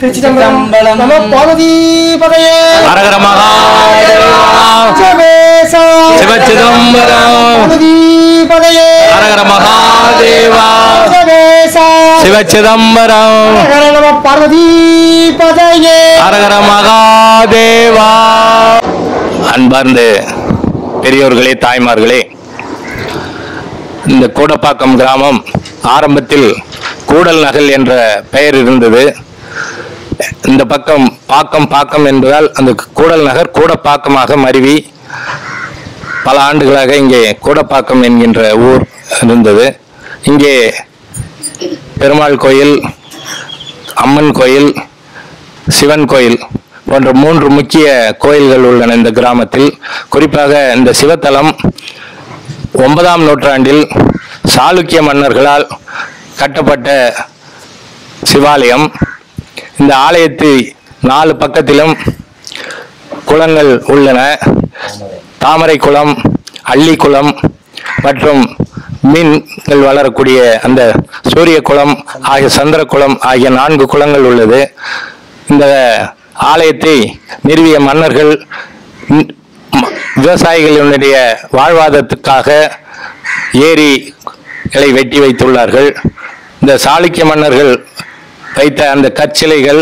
நம பார்வதிபதையே அரகர மகாதேவா சிவச்சிதம்பரம் பார்வதிபதையே அரகர மகாதேவா சிவச்சிதம்பரம் நம பார்வதிபதையே அரகர மகாதேவா. அன்பார்ந்த பெரியோர்களே, தாய்மார்களே, இந்த கூடப்பாக்கம் கிராமம் ஆரம்பத்தில் கூடல் நகல் என்ற பெயர் இருந்தது. இந்த பக்கம் பாக்கம் என்பதால் அந்த கூடல் நகர் கூடப்பாக்கமாக மருவி பல ஆண்டுகளாக இங்கே கூடப்பாக்கம் என்கின்ற ஊர் இருந்தது. இங்கே பெருமாள் கோயில், அம்மன் கோயில், சிவன் கோயில் போன்ற 3 முக்கிய கோயில்கள் உள்ளன இந்த கிராமத்தில். குறிப்பாக இந்த சிவத்தலம் 9ஆம் நூற்றாண்டில் சாளுக்கிய மன்னர்களால் கட்டப்பட்ட சிவாலயம். இந்த ஆலயத்தை 4 பக்கத்திலும் குளங்கள் உள்ளன. தாமரை குளம், அள்ளி குளம் மற்றும் மீன்கள் வளரக்கூடிய அந்த சூரிய குளம் ஆகிய சந்திர குளம் ஆகிய 4 குளங்கள் உள்ளது. இந்த ஆலயத்தை நிறுவிய மன்னர்கள் விவசாயிகளுடைய வாழ்வாதாரத்துக்காக ஏரிகளை வெட்டி வைத்துள்ளார்கள். இந்த சாளுக்கிய மன்னர்கள் வைத்த அந்த கற்சிலைகள்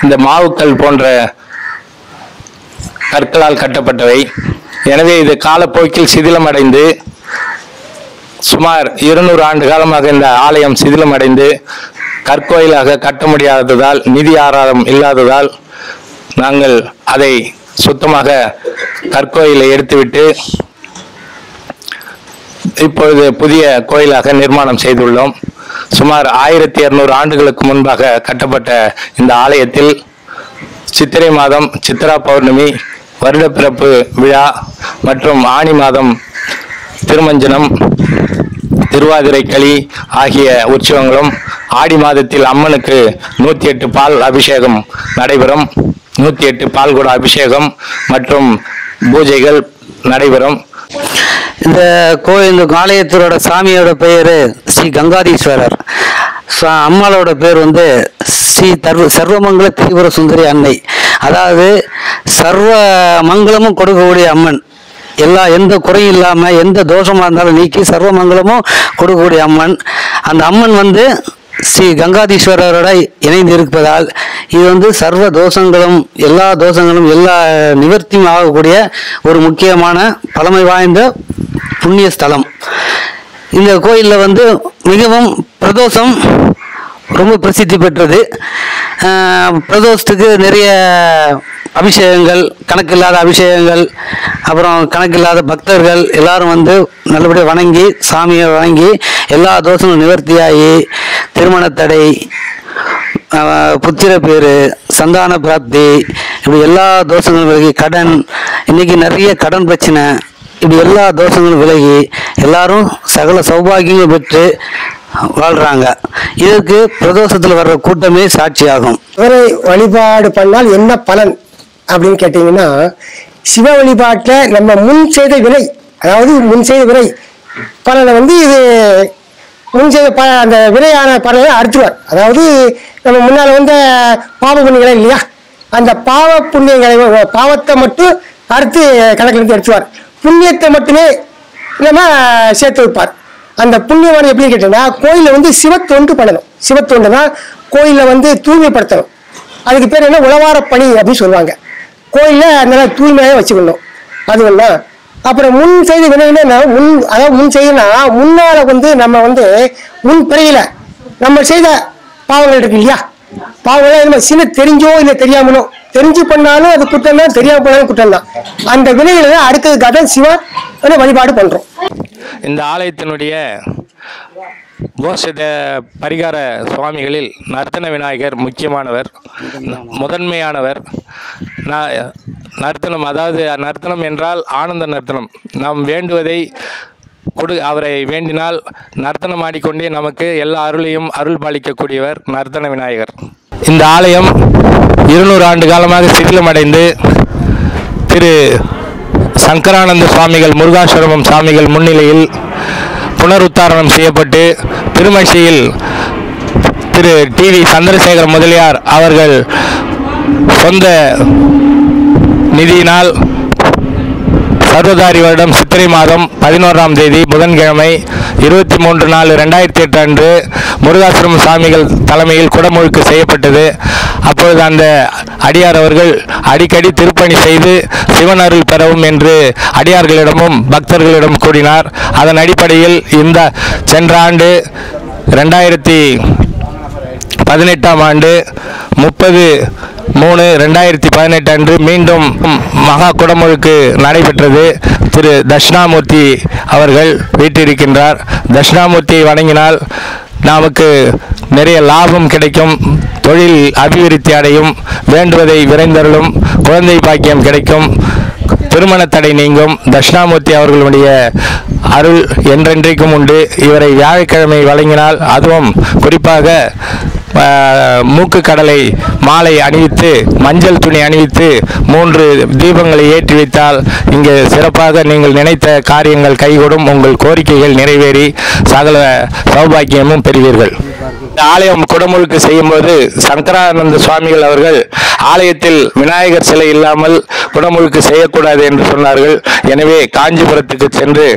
இந்த மாவுக்கல் போன்ற கற்களால் கட்டப்பட்டவை. எனவே இது காலப்போக்கில் சிதிலமடைந்து சுமார் 200 ஆண்டு காலமாக இந்த ஆலயம் சிதிலமடைந்து கற்கோயிலாக கட்ட முடியாததால், நிதி ஆதாரம் இல்லாததால் நாங்கள் அதை சுத்தமாக கற்கோயிலை எடுத்துவிட்டு இப்பொழுது புதிய கோயிலாக நிர்மாணம் செய்துள்ளோம். சுமார் 1200 ஆண்டுகளுக்கு முன்பாக கட்டப்பட்ட இந்த ஆலயத்தில் சித்திரை மாதம் சித்ரா பௌர்ணமி, வருடப்பிறப்பு விழா மற்றும் ஆனி மாதம் திருமஞ்சனம், திருவாதிரை களி ஆகிய உற்சவங்களும், ஆடி மாதத்தில் அம்மனுக்கு 108 பால் அபிஷேகம் நடைபெறும். 108 பால்குட அபிஷேகம் மற்றும் பூஜைகள் நடைபெறும். இந்த கோயில், இந்த ஆலயத்தோட சாமியோட பெயர் ஸ்ரீ கங்காதீஸ்வரர். அம்மாளோட பேர் ஸ்ரீ சர்வமங்கல திரிபுர சுந்தரி அன்னை. அதாவது சர்வ மங்களமும் கொடுக்கக்கூடிய அம்மன். எந்த குறையும் இல்லாமல் எந்த தோஷமாக இருந்தாலும் நீக்கி சர்வமங்கலமும் கொடுக்கக்கூடிய அம்மன். அந்த அம்மன் ஸ்ரீ கங்காதீஸ்வரரோட இணைந்து இருப்பதால் இது சர்வ தோஷங்களும் எல்லா நிவர்த்தியும் ஆகக்கூடிய ஒரு முக்கியமான பழமை வாய்ந்த புண்ணிய ஸ்தலம். இந்த கோயிலில் மிகவும் பிரதோஷம் ரொம்ப பிரசித்தி பெற்றது. பிரதோஷத்துக்கு நிறைய அபிஷேகங்கள், கணக்கில்லாத அபிஷேகங்கள், அப்புறம் கணக்கில்லாத பக்தர்கள் எல்லாரும் நல்லபடியாக வணங்கி, சாமியை வணங்கி எல்லா தோஷங்களும் நிவர்த்தியாகி திருமணத்தடை, புத்திர பேரு, சந்தான பிராப்தி, இப்படி எல்லா தோஷங்களும் விலகி, கடன், இன்னைக்கு நிறைய கடன் பிரச்சனை, இப்படி எல்லா தோஷங்களும் விலகி எல்லாரும் சகல சௌபாகியங்களும் பெற்று வாழ்றாங்க. இதற்கு பிரதோஷத்தில் வர்ற கூட்டமே சாட்சியாகும். இவரை வழிபாடு பண்ணால் என்ன பலன் அப்படின்னு கேட்டீங்கன்னா, சிவ வழிபாட்டில் நம்ம முன் செய்த வினை, அதாவது முன் செய்த வினை பலனை இது முன் செய்த அந்த வினையான பலனை அறுத்துவார். அதாவது நம்ம முன்னால் பாவ புண்ணியங்களே இல்லையா, அந்த பாவ புண்ணியங்களை, பாவத்தை மட்டும் அறுத்து கணக்கில் எடுத்துவார். புண்ணியத்தை மட்டுமே நம்ம சேர்த்து வைப்பார். அந்த புண்ணியமான எப்படின்னு கேட்டீங்கன்னா, கோயிலில் சிவத்தொண்டு பண்ணணும். சிவத்தொண்டு தான் கோயிலில் தூய்மைப்படுத்தணும். அதுக்கு பேர் என்ன, உழவார பணி அப்படின்னு சொல்லுவாங்க. கோயிலில் அதனால தூய்மையாக வச்சுக்கணும். அது ஒன்றா. அப்புறம் முன் செய்த வினைன்னா அதாவது முன் செய்யனா முன்னால் நம்ம முன் பிறையில நம்ம செய்த பாவங்கள் இருக்கு இல்லையா, பாவங்கள் சின்ன தெரிஞ்சோ இல்லை தெரியாமலோ, தெரிஞ்சு பண்ணாலும் அது குற்றம் தான், தெரியாம பண்ணாலும் குற்றம் தான். அந்த வினைகளை அடுத்ததுக்காக தான் சிவ வழிபாடு பண்றோம். இந்த ஆலயத்தினுடைய கோஷ பரிகார சுவாமிகளில் நர்த்தன விநாயகர் முக்கியமானவர், முதன்மையானவர். நர்த்தனம், அதாவது நர்த்தனம் என்றால் ஆனந்த நர்த்தனம். நாம் வேண்டுவதை அவரை வேண்டினால் நர்த்தனம் ஆடிக்கொண்டே நமக்கு எல்லா அருளையும் அருள் பாலிக்கக்கூடியவர் நர்த்தன விநாயகர். இந்த ஆலயம் 200 ஆண்டு காலமாக சிதிலமடைந்து திரு சங்கரானந்த சுவாமிகள், முருகாசிரமம் சுவாமிகள் முன்னிலையில் புனருத்தாரணம் செய்யப்பட்டு திருமழிசையில் திரு டிவி சந்திரசேகர் முதலியார் அவர்கள் சொந்த நிதியினால் சர்வதாரி வருடம் சித்திரை மாதம் 11ஆம் தேதி புதன்கிழமை 23/4/2008 அன்று முருகாசிரம சாமிகள் தலைமையில் குடமுழுக்கு செய்யப்பட்டது. அப்பொழுது அந்த அடியார் அவர்கள் அடிக்கடி திருப்பணி செய்து சிவன் அருள் பெறவும் என்று அடியார்களிடமும் பக்தர்களிடம் கூறினார். அதன் அடிப்படையில் இந்த சென்ற ஆண்டு 2018ஆம் ஆண்டு 30/3/2018 அன்று மீண்டும் மகா குடமுழுக்கு நடைபெற்றது. திரு தட்சிணாமூர்த்தி அவர்கள் வீட்டிருக்கின்றார். தட்சிணாமூர்த்தியை வணங்கினால் நமக்கு நிறைய லாபம் கிடைக்கும், தொழில் அபிவிருத்தி அடையும், வேண்டுவதை விரைந்தருளும், குழந்தை பாக்கியம் கிடைக்கும், திருமண தடை நீங்கும். தட்சிணாமூர்த்தி அவர்களுடைய அருள் என்றென்றைக்கும் உண்டு. இவரை வியாழக்கிழமை வழங்கினால், அதுவும் குறிப்பாக மூக்கு கடலை மாலை அணிவித்து மஞ்சள் துணி அணிவித்து 3 தீபங்களை ஏற்றி வைத்தால் இங்கே சிறப்பாக நீங்கள் நினைத்த காரியங்கள் கைகூடும், உங்கள் கோரிக்கைகள் நிறைவேறி சகல சௌபாக்கியமும் பெறுவீர்கள். ஆலயம் குடமுழுக்கு செய்யும்போது சங்கரானந்த சுவாமிகள் அவர்கள் ஆலயத்தில் விநாயகர் சிலை இல்லாமல் குடமுழுக்கு செய்யக்கூடாது என்று சொன்னார்கள். எனவே காஞ்சிபுரத்துக்கு சென்று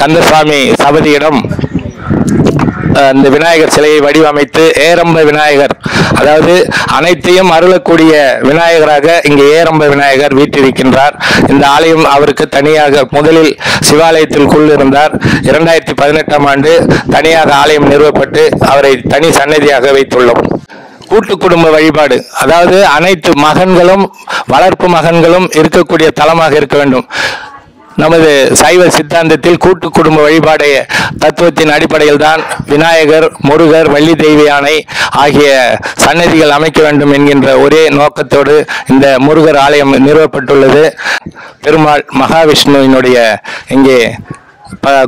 கந்தசுவாமி சபதியிடம் அந்த விநாயகர் சிலையை வடிவமைத்து ஏரம்ப விநாயகர், அதாவது அனைத்தையும் அருளக்கூடிய விநாயகராக இங்கே ஏரம்ப விநாயகர் வீற்றிருக்கின்றார். இந்த ஆலயம் அவருக்கு தனியாக முதலில் சிவாலயத்தில் இருந்தார். 2018ஆம் ஆண்டு தனியாக ஆலயம் நிறுவப்பட்டு அவரை தனி சன்னதியாக வைத்துள்ளோம். கூட்டு குடும்ப வழிபாடு, அதாவது அனைத்து மகன்களும் வளர்ப்பு மகன்களும் இருக்கக்கூடிய தலமாக இருக்க வேண்டும். நமது சைவ சித்தாந்தத்தில் கூட்டு குடும்ப வழிபாடு தத்துவத்தின் அடிப்படையில் தான் விநாயகர், முருகர், வள்ளி தெய்வ யானை ஆகிய சன்னதிகள் அமைக்க வேண்டும் என்கின்ற ஒரே நோக்கத்தோடு இந்த முருகர் ஆலயம் நிறுவப்பட்டுள்ளது. பெருமாள் மகாவிஷ்ணுவினுடைய இங்கே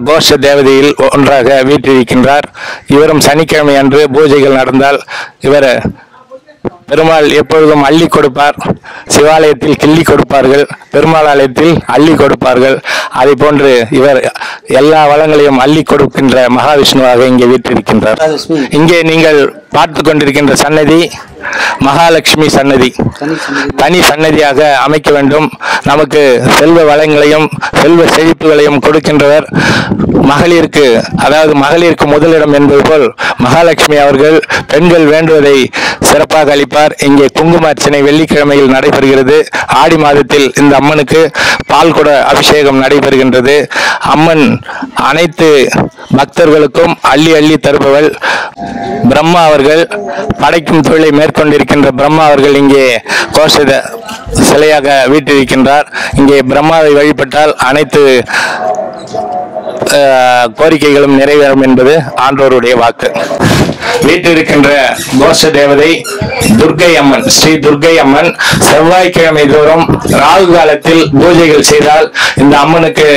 கோஷ தேவதையில் ஒன்றாக வீற்றிருக்கின்றார். இவரும் சனிக்கிழமை அன்று பூஜைகள் நடந்தால் இவர் பெருமாள் எப்பொழுதும் அள்ளி கொடுப்பார். சிவாலயத்தில் கிள்ளி கொடுப்பார்கள், பெருமாள் ஆலயத்தில் அள்ளி கொடுப்பார்கள். அதை போன்று இவர் எல்லா வளங்களையும் அள்ளி கொடுக்கின்ற மகாவிஷ்ணுவாக இங்கே வீற்றிருக்கின்றார். இங்கே நீங்கள் பார்த்து கொண்டிருக்கின்ற சன்னதி மகாலட்சுமி சன்னதி, தனி சன்னதியாக அமைக்க வேண்டும். நமக்கு செல்வ வளங்களையும் செல்வ செழிப்புகளையும் கொடுக்கின்றவர் மகளிருக்கு, அதாவது மகளிருக்கு முதலிடம் என்பது போல் மகாலட்சுமி அவர்கள் பெண்கள் வேண்டுவதை சிறப்பாக அளிப்பார். இங்கே குங்கும அர்ச்சனை வெள்ளிக்கிழமையில் நடைபெறுகிறது. ஆடி மாதத்தில் இந்த அம்மனுக்கு பால் குட அபிஷேகம் நடைபெறுகின்றது. அம்மன் அனைத்து பக்தர்களுக்கும் அள்ளி அள்ளி தருபவள். பிரம்மா அவர்கள் படைக்கும் தொழிலை மேற்கொண்டிருக்கின்ற பிரம்மா அவர்கள் இங்கே கோஷ சிலையாக வீற்றிருக்கின்றார். இங்கே பிரம்மாவை வழிபட்டால் அனைத்து கோரிக்கைகளும் நிறைவேறும் என்பது ஆன்றோருடைய வாக்கு. வீட்டிருக்கின்ற கோஷ தேவதை துர்க்கை அம்மன், ஸ்ரீ துர்க்கை அம்மன். செவ்வாய்க்கிழமை தோறும் ராகு காலத்தில் பூஜைகள் செய்தால் இந்த அம்மனுக்கு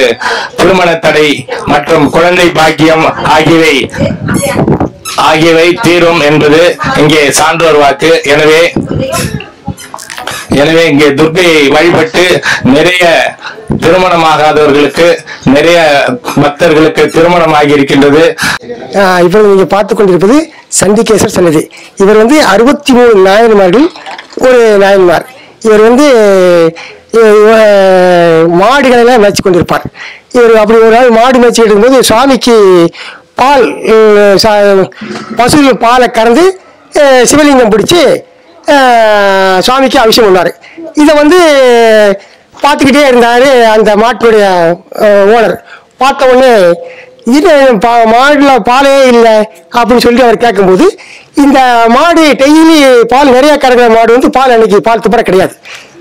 திருமண தடை மற்றும் குழந்தை பாக்கியம் ஆகியவை தீரும் என்பது இங்கே சான்றோர் வாக்கு. எனவே இங்கே துர்க்கையை வழிபட்டு நிறைய திருமணமாகாதவர்களுக்கு, நிறைய பக்தர்களுக்கு திருமணமாகி இருக்கின்றது. இப்போ நீங்க பார்த்து கொண்டிருப்பது சண்டிகேஸ்வர் சன்னதி. இவர் 63 நாயன்மார்கள் ஒரு நாயன்மார். இவர் மாடுகளெல்லாம் மேய்ச்சி கொண்டிருப்பார். இவர் அப்படி ஒரு நாள் மாடு மேய்ச்சி எடுக்கும்போது சுவாமிக்கு பால், பசுவின் பாலை கறந்து சிவலிங்கம் பிடிச்சி சுவாமிக்கு அபிஷேகம் பண்ணார். இதை பார்த்துக்கிட்டே இருந்தார் அந்த மாட்டுடைய ஓனர். பார்த்த உடனே இது மாடுல பாலே இல்லை அப்படின்னு சொல்லிட்டு அவர் கேட்கும்போது, இந்த மாடு டெய்லி பால் நிறைய கறக்கிற மாடு பால் அன்னைக்கு பால் துப்புற கிடையாது.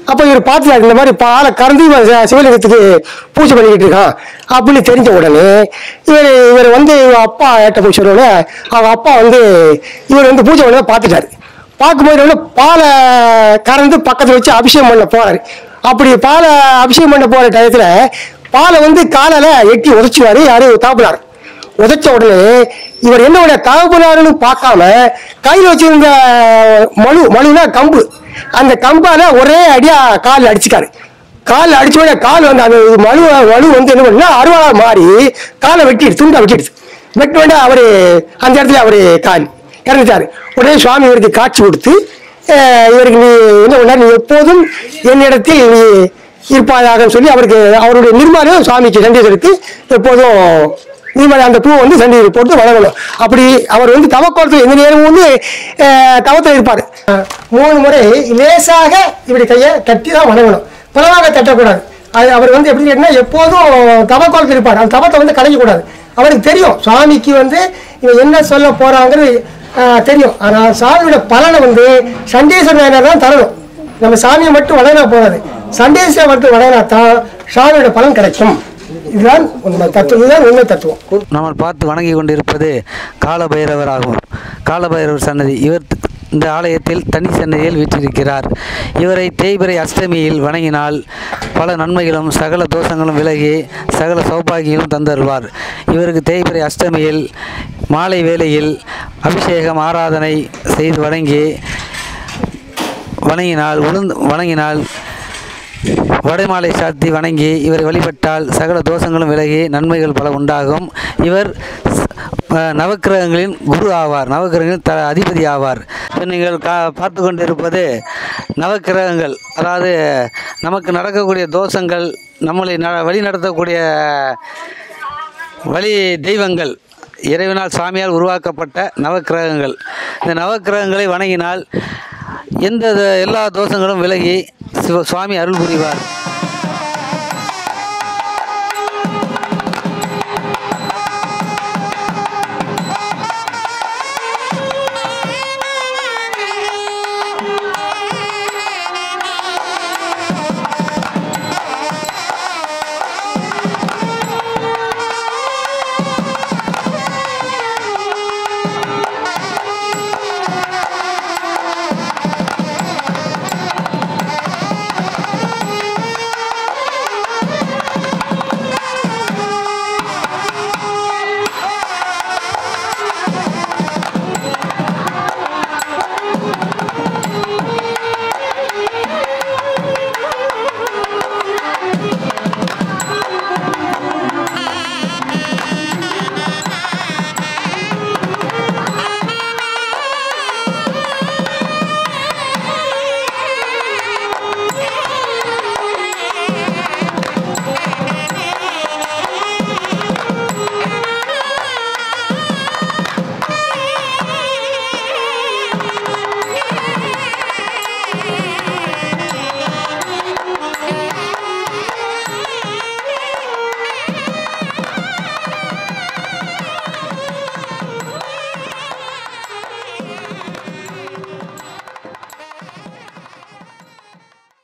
அப்போ இவர் பார்த்துட்டார், இந்த மாதிரி பாலை கறந்து சிவலிங்கத்துக்கு பூஜை பண்ணிக்கிட்டு இருக்கான் அப்படின்னு தெரிஞ்ச உடனே இவர் அப்பா ஏட்ட போய் சொல்லுவோட அவங்க அப்பா இவர் பூஜை பண்ண பார்த்துட்டாரு. பார்க்கும்போது பாலை கறந்து பக்கத்தில் வச்சு அபிஷேகம் பண்ண போறாரு. அப்படி பாலை அபிஷேகம் பண்ண போற டயத்துல பாலை காலால எட்டி உதைச்சுவாரு யாரு தாப்புனார். உதைச்ச உடனே இவர் என்ன தாப்புனாருன்னு பார்க்காம கையில் வச்சிருந்த மழுனா கம்பு, அந்த கம்பால ஒரே அடியா கால் அடிச்சுக்காரு. கால் அடிச்ச உடனே கால் அந்த மழு என்ன பண்ணா அருவாளா மாறி காலை துண்டா வெட்டிடுச்சு. வெட்ட அவரு அந்த இடத்துல அவரு கால் இறந்துட்டாரு. உடனே சுவாமி இவருக்கு காட்சி கொடுத்து இவருக்கு நீ என்ன பண்ண, நீ எப்போதும் என்னிடத்தில் நீ இருப்பாயாக சொல்லி அவருக்கு அவருடைய நிர்மாலம் சுவாமிக்கு சண்டீஸ்வருக்கு எப்போதும் நிர்மாலம் அந்த பூவை வந்து சண்டீஸ்வரர் போட்டு வணங்கணும். அப்படி அவர் வந்து தவக்கோலத்தில் எந்த நேரமும் வந்து தவத்தில் இருப்பார். 3 முறை லேசாக இப்படி கையை தட்டி தான் வணங்கணும், பலவாக தட்டக்கூடாது. அது அவர் வந்து எப்படி கேட்டால் எப்போதும் தவக்கோலத்தில் இருப்பார். அந்த தவத்தை வந்து கலைக்கக்கூடாது. அவருக்கு தெரியும் சுவாமிக்கு வந்து இவன் என்ன சொல்ல போறாங்கிறது தெரியும். ஆனால் சாமியோட பலனை வந்து சண்டீஸ்வரர் தான் தரணும். நம்ம சாமியை மட்டும் வளரா போகாது, சண்டீஸ்வரர் மட்டும் வளரா தான் சாமியோட பலன் கிடைக்கும். இதுதான் உண்மை தத்துவம், இதுதான் உண்மை தத்துவம். நம்ம பார்த்து வணங்கி கொண்டிருப்பது காலபைரவர் ஆகும். காலபைரவர் சன்னதி. இவர் இந்த ஆலயத்தில் தனி சன்னதியில் வீற்றிருக்கிறார். இவரை தேய்பிறை அஷ்டமியில் வணங்கினால் பல நன்மைகளும் சகல தோஷங்களும் விலகி சகல சௌபாகியங்களும் தந்தருவார். இவருக்கு தேய்பிறை அஷ்டமியில் மாலை வேளையில் அபிஷேகம் ஆராதனை செய்து வணங்கினால் வடைமாலை சாத்தி வணங்கி இவரை வழிபட்டால் சகல தோஷங்களும் விலகி நன்மைகள் பல உண்டாகும். இவர் நவக்கிரகங்களின் குரு ஆவார், நவக்கிரகங்களின் அதிபதி ஆவார். இப்போ நீங்கள் பார்த்து கொண்டிருப்பது நவக்கிரகங்கள், அதாவது நமக்கு நடக்கக்கூடிய தோஷங்கள், நம்மளை வழி நடத்தக்கூடிய வழி தெய்வங்கள், இறைவனால் சாமியால் உருவாக்கப்பட்ட நவக்கிரகங்கள். இந்த நவக்கிரகங்களை வணங்கினால் எல்லா தோஷங்களும் விலகி சுவாமி அருள் புரிவார்.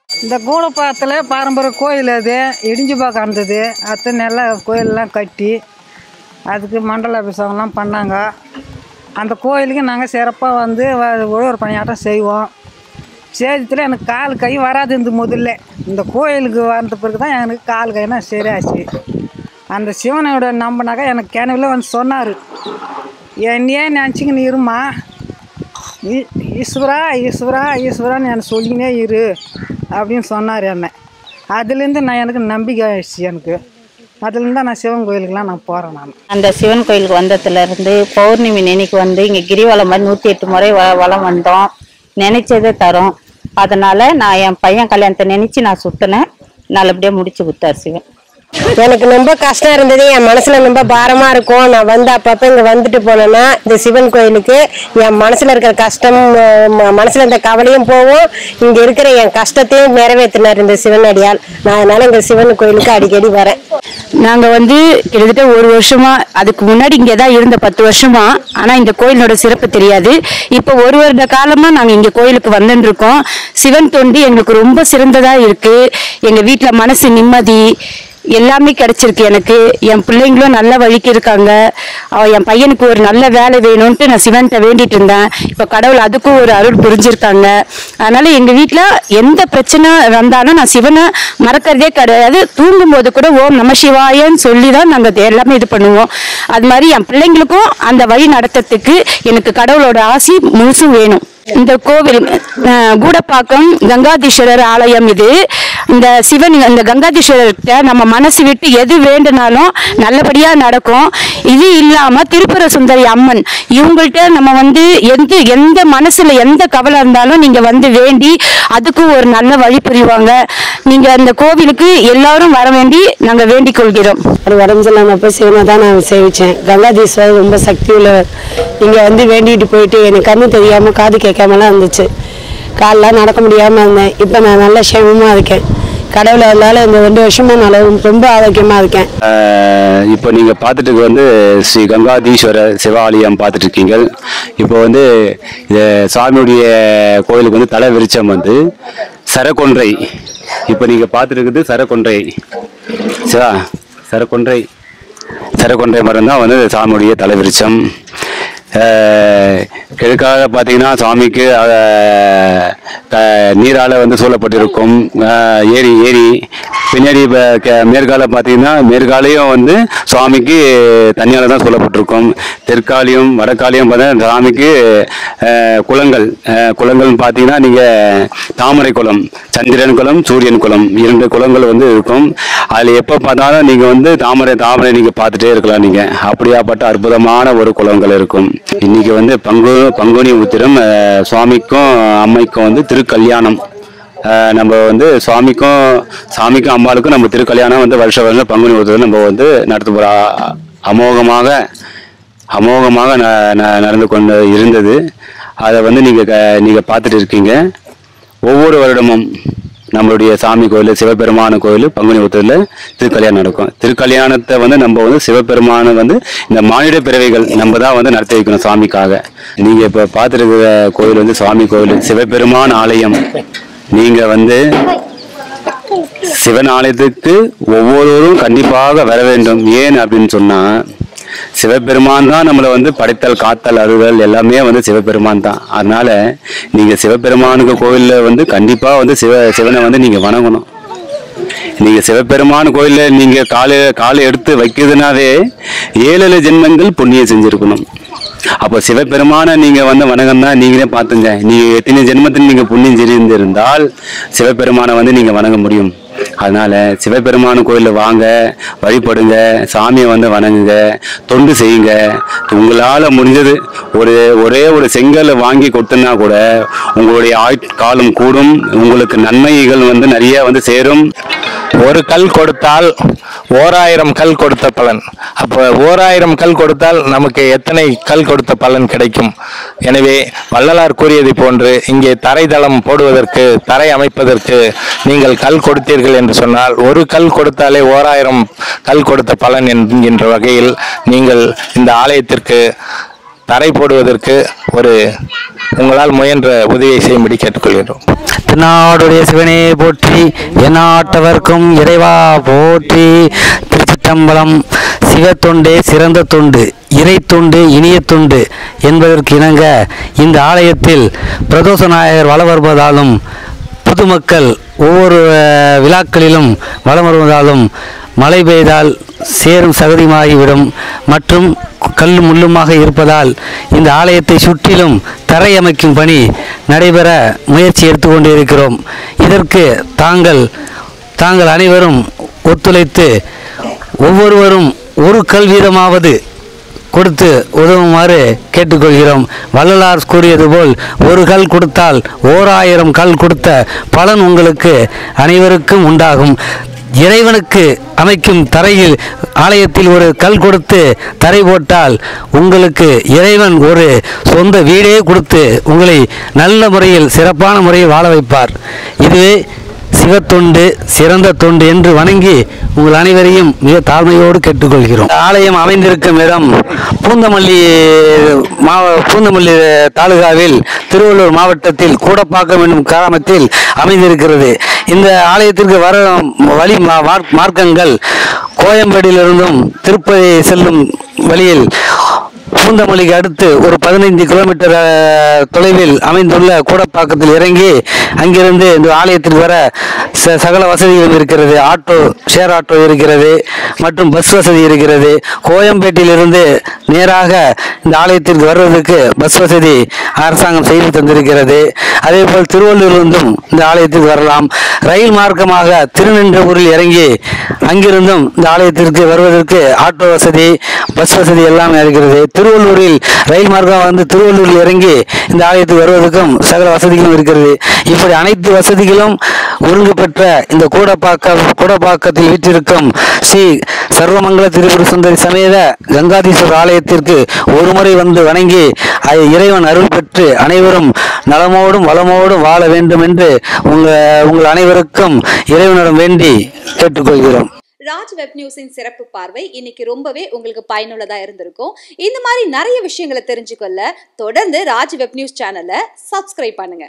இந்த கூடப்பாத்தில் பாரம்பரிய கோயில் அது இடிஞ்சு பார்க்க இருந்தது. அது நல்லா கோயிலெலாம் கட்டி அதுக்கு மண்டல அபிஷேகம்லாம் பண்ணாங்க. அந்த கோயிலுக்கு நாங்கள் சிறப்பாக வந்து உழவர் பணியாட்டம் செய்வோம். சேதத்தில் எனக்கு கால் கை வராது இருந்து முதல்ல. இந்த கோயிலுக்கு வந்த பிறகு தான் எனக்கு கால் கைனா சரியாச்சு. அந்த சிவனோட நம்பினாக்கா எனக்கு கிணவுல வந்து சொன்னார், என்னையே நினச்சிக்கின்னு இருமா, ஈஸ்வரா ஈஸ்வரா ஈஸ்வரான்னு எனக்கு சொல்லினே இரு அப்படின்னு சொன்னார் என்னை. அதுலேருந்து எனக்கு நம்பிக்கை ஆயிடுச்சு. எனக்கு அதுலேருந்து தான் நான் சிவன் கோயிலுக்கெலாம் நான் போகிறேன். அந்த சிவன் கோயிலுக்கு வந்ததுலேருந்து பௌர்ணமி நினைக்கு வந்து இங்கே கிரிவலம் மாதிரி 108 முறை வலம் வந்தோம். நினைச்சதே தரோம். அதனால் நான் என் பையன் கல்யாணத்தை நினச்சி நான் சுற்றினேன். நல்லபடியாக முடிச்சு கொடுத்தார் சிவன். எனக்கு ரொம்ப கஷ்டம் இருந்தது, என் மனசுல ரொம்ப பாரமா இருக்கும். நான் வந்து அப்பப்ப இங்க வந்துட்டு போனேன்னா இந்த சிவன் கோயிலுக்கு என் மனசுல இருக்கிற கஷ்டம், மனசுல இருந்த கவலையும் போகும். இங்க இருக்கிற என் கஷ்டத்தையும் நிறைவேற்றினார் இந்த சிவனடியால். நான் அதனால இந்த சிவன் கோயிலுக்கு அடிக்கடி வரேன். நாங்க வந்து கிட்டத்தட்ட 1 வருஷமா, அதுக்கு முன்னாடி இங்கதான் இருந்த 10 வருஷமா, ஆனா இந்த கோயிலோட சிறப்பு தெரியாது. இப்ப 1 வருட காலமா நாங்க இங்க கோயிலுக்கு வந்துட்டு இருக்கோம். சிவன் தொண்டு எங்களுக்கு ரொம்ப சிறந்ததா இருக்கு. எங்க வீட்டுல மனசு நிம்மதி எல்லாமே கிடைச்சிருக்கு. எனக்கு என் பிள்ளைங்களும் நல்ல வழிக்கு இருக்காங்க. என் பையனுக்கு ஒரு நல்ல வேலை வேணும்ட்டு நான் சிவன்கிட்ட வேண்டிட்டு இருந்தேன். இப்போ கடவுள் அதுக்கும் ஒரு அருள் புரிஞ்சிருக்காங்க. அதனால எங்க வீட்டில் எந்த பிரச்சனை வந்தாலும் நான் சிவனை மறக்கிறதே கிடையாது. தூங்கும் போது கூட ஓம் நம சிவாயன்னு சொல்லி தான் நாங்கள் எல்லாமே இது பண்ணுவோம். அது மாதிரி என் பிள்ளைங்களுக்கும் அந்த வழி நடத்துறதுக்கு எனக்கு கடவுளோட ஆசி முழுசும் வேணும். இந்த கோவில் கூடப்பாக்கம் கங்காதீஸ்வரர் ஆலயம். இது இந்த சிவன் இந்த கங்காதீஸ்வரர்கிட்ட நம்ம மனசு விட்டு எது வேண்டுனாலும் நல்லபடியா நடக்கும். இது இல்லாம திருப்புர சுந்தரி அம்மன் இவங்கள்ட்ட நம்ம வந்து எந்த மனசுல எந்த கவலை இருந்தாலும் நீங்க வந்து வேண்டி அதுக்கு ஒரு நல்ல வழி புரிவாங்க. நீங்க அந்த கோவிலுக்கு எல்லாரும் வர வேண்டி நாங்க வேண்டிக் கொள்கிறோம். உடம்பு சரியில்லாமப்ப சிவனை தான் நான் சேவிச்சேன். கங்காதீஸ்வரர் ரொம்ப சக்தி உள்ளவர். இங்கே வந்து வேண்டிட்டு போயிட்டு எனக்கு கண்ணு தெரியாமல் காது கேட்காமலாம் இருந்துச்சு. காலெலாம் நடக்க முடியாமல் இருந்தேன். இப்போ நான் நல்ல க்ஷேமமாக இருக்கேன். கடவுளை இருந்தாலும் இந்த 2 வருஷமா நான் ரொம்ப ஆரோக்கியமாக இருக்கேன். இப்போ நீங்கள் பார்த்துட்டு வந்து ஸ்ரீ கங்காதீஸ்வரர் சிவாலயம் பார்த்துட்டு இருக்கீங்க. இப்போ வந்து சாமியுடைய கோயிலுக்கு வந்து தலை விருட்சம் வந்து சரக்கொன்றை. இப்போ நீங்கள் பார்த்துட்டு இருக்குது சரக்கொன்றை சிவா சரக்கொன்றை மரம் தான் வந்து சாமியுடைய தலை விருட்சம். கிழக்காக பார்த்தீங்கன்னா சாமிக்கு நீரால் வந்து சூழப்பட்டிருக்கும் ஏரி. பின்னாடி மேற்கால பார்த்தீங்கன்னா மேற்காலையும் வந்து சுவாமிக்கு தண்ணியால் தான் சூழப்பட்டிருக்கும். தெற்காலையும் வடக்காலையும் பார்த்தீங்கன்னா சாமிக்கு குளங்கள்னு பார்த்தீங்கன்னா நீங்கள் தாமரை குளம், சந்திரன் குளம், சூரியன் குளம் 2 குளங்கள் வந்து இருக்கும். அதில் எப்போ பார்த்தாலும் நீங்கள் வந்து தாமரை நீங்கள் பார்த்துட்டே இருக்கலாம். நீங்கள் அப்படியாப்பட்ட அற்புதமான ஒரு குளங்கள் இருக்கும். இன்னைக்கு வந்து பங்குனி உத்திரம் சுவாமிக்கும் அம்மைக்கும் வந்து திருக்கல்யாணம். நம்ம வந்து சாமிக்கும் அம்பாளுக்கும் நம்ம திருக்கல்யாணம் வந்து வருஷம் பங்குனி உத்திரம் நம்ம வந்து நடத்த போகிறோம். அமோகமாக நடந்து கொண்டு இருந்தது. அதை வந்து நீங்கள் பார்த்துட்டு இருக்கீங்க. ஒவ்வொரு வருடமும் நம்மளுடைய சாமி கோயில் சிவபெருமான கோயில் பங்குனி உத்திரத்தில் திருக்கல்யாணம் நடக்கும். திருக்கல்யாணத்தை வந்து நம்ம வந்து சிவபெருமான வந்து இந்த மானிட பிறவைகள் நம்ம தான் வந்து நடத்தி வைக்கணும் சாமிக்காக. நீங்கள் இப்போ பார்த்துருக்கிற கோயில் வந்து சுவாமி கோயில் சிவபெருமான ஆலயம். நீங்கள் வந்து சிவன் ஆலயத்துக்கு ஒவ்வொருவரும் கண்டிப்பாக வர வேண்டும். ஏன் அப்படின்னு சொன்னால் சிவபெருமான் தான் நம்மளை வந்து படைத்தல் காத்தல் அருள் எல்லாமே வந்து சிவபெருமான் தான். அதனால நீங்க சிவபெருமானுக்கு கோயிலில் வந்து கண்டிப்பா வந்து சிவனை வந்து நீங்க வணங்கணும். நீங்க சிவபெருமான் கோயில்ல நீங்க காலை எடுத்து வைக்கிறதுனாவே 7 ஜென்மங்கள் புண்ணியம் செஞ்சிருக்கணும். அப்போ சிவபெருமான நீங்க வந்து வணங்கம்னா நீங்களே பார்த்துங்க. நீங்க எத்தனை ஜென்மத்தில் நீங்க புண்ணியம் செஞ்சிருந்தால் சிவபெருமானை வந்து நீங்க வணங்க முடியும். அதனால சிவபெருமான கோயிலில் வாங்க, வழிபடுங்க, சாமியை வந்து வணங்குங்க, தொண்டு செய்யுங்க. உங்களால் முடிஞ்சது ஒரே ஒரு செங்கலை வாங்கி கொடுத்தனா கூட உங்களுடைய ஆயுட்காலம் கூடும். உங்களுக்கு நன்மைகள் வந்து நிறைய வந்து சேரும். ஒரு கல் கொடுத்தால் 1000 கல் கொடுத்த பலன். அப்போ 1000 கல் கொடுத்தால் நமக்கு எத்தனை கல் கொடுத்த பலன் கிடைக்கும்? எனவே வள்ளலார் கூறியதை போன்று இங்கே தரைதளம் போடுவதற்கு, தரை அமைப்பதற்கு நீங்கள் கல் கொடுத்தீர்கள் என்று சொன்னால் ஒரு கல் கொடுத்தாலே 1000 கல் கொடுத்த பலன் என்கின்ற வகையில் நீங்கள் இந்த ஆலயத்திற்கு தரை போடுவதற்கு உங்களால் முயன்ற உதவியை செய்யும்படி கேட்டுக்கொள்கிறோம். திருநாடுடைய சிவனே போற்றி, எந்நாட்டவர்க்கும் இறைவா போற்றி. திருச்சிற்றம்பலம். சிவத்தொண்டே சிறந்த தொண்டு, இறை தொண்டு இனிய தொண்டு என்பதற்கு இணங்க இந்த ஆலயத்தில் பிரதோஷ நாயகர் வலம் வருவதாலும் பொதுமக்கள் ஒவ்வொரு விழாக்களிலும் வலம் வருவதாலும் மழை பெய்தால் சேரும் சகதியுமாகிவிடும் மற்றும் கல்லு முள்ளுமாக இருப்பதால் இந்த ஆலயத்தை சுற்றிலும் தரை அமைக்கும் பணி நடைபெற முயற்சி எடுத்துக்கொண்டிருக்கிறோம். இதற்கு தாங்கள் அனைவரும் ஒத்துழைத்து ஒவ்வொருவரும் ஒரு கல் வீதமாவது கொடுத்து உதவுமாறு கேட்டுக்கொள்கிறோம். வள்ளலார் கூறியது போல் ஒரு கல் கொடுத்தால் 1000 கல் கொடுத்த பலன் உங்களுக்கு அனைவருக்கும் உண்டாகும். இறைவனுக்கு அமைக்கும் தரையில் ஆலயத்தில் ஒரு கல் கொடுத்து தரை போட்டால் உங்களுக்கு இறைவன் ஒரு சொந்த வீடே கொடுத்து உங்களை நல்ல முறையில் சிறப்பான முறையில் வாழ வைப்பார். இதுவே சிவத்தொண்டு சிறந்த தொண்டு என்று வணங்கி உங்கள் அனைவரையும் மிக தாழ்மையோடு கேட்டுக்கொள்கிறோம். ஆலயம் அமைந்திருக்கும் இடம் பூந்தமல்லி தாலுகாவில் திருவள்ளூர் மாவட்டத்தில் கூடப்பாக்கம் என்னும் கிராமத்தில் அமைந்திருக்கிறது. இந்த ஆலயத்திற்கு வர வழி மார்க்கங்கள் கோயம்பேடிலிருந்தும் திருப்பதி செல்லும் வழியில் பூந்தமல்லிக்கு அடுத்து ஒரு 15 கிலோமீட்டர் தொலைவில் அமைந்துள்ள கூடப்பாக்கத்தில் இறங்கி அங்கிருந்து இந்த ஆலயத்திற்கு வர சகல வசதிகளும் இருக்கிறது. ஆட்டோ, ஷேர் ஆட்டோ இருக்கிறது மற்றும் பஸ் வசதி இருக்கிறது. கோயம்பேட்டிலிருந்து நேராக இந்த ஆலயத்திற்கு வருவதற்கு பஸ் வசதி அரசாங்கம் செய்து தந்திருக்கிறது. அதே போல் திருவள்ளூரிலிருந்தும் இந்த ஆலயத்திற்கு வரலாம். ரயில் மார்க்கமாக திருநின்றவூரில் இறங்கி அங்கிருந்தும் இந்த ஆலயத்திற்கு வருவதற்கு ஆட்டோ வசதி, பஸ் வசதி எல்லாமே இருக்கிறது. திருவள்ளூரில் ரயில் மார்க்கம் வந்து திருவள்ளூரில் இறங்கி இந்த ஆலயத்துக்கு வருவதற்கும் சகல வசதிகளும் இருக்கிறது. இப்படி அனைத்து வசதிகளும் ஒருங்கு பெற்ற இந்த கூடப்பாக்கத்தில் வீற்றிருக்கும் ஸ்ரீ சர்வமங்கல திரிபுர சுந்தரி சமேத கங்காதீஸ்வரர் ஆலயத்திற்கு ஒரு முறை வந்து வணங்கி இறைவன் அருள் பெற்று அனைவரும் நலமோடும் வளமோடும் வாழ வேண்டும் என்று உங்கள் அனைவருக்கும் இறைவனிடம் வேண்டி கேட்டுக்கொள்கிறோம். ராஜ் வெப் நியூஸின் சிறப்பு பார்வை இன்னைக்கு ரொம்பவே உங்களுக்கு பயனுள்ளதா இருந்திருக்கும். இந்த மாதிரி நிறைய விஷயங்களை தெரிஞ்சுக்கொள்ள தொடர்ந்து ராஜ் வெப் நியூஸ் சேனலை சப்ஸ்கிரைப் பண்ணுங்க.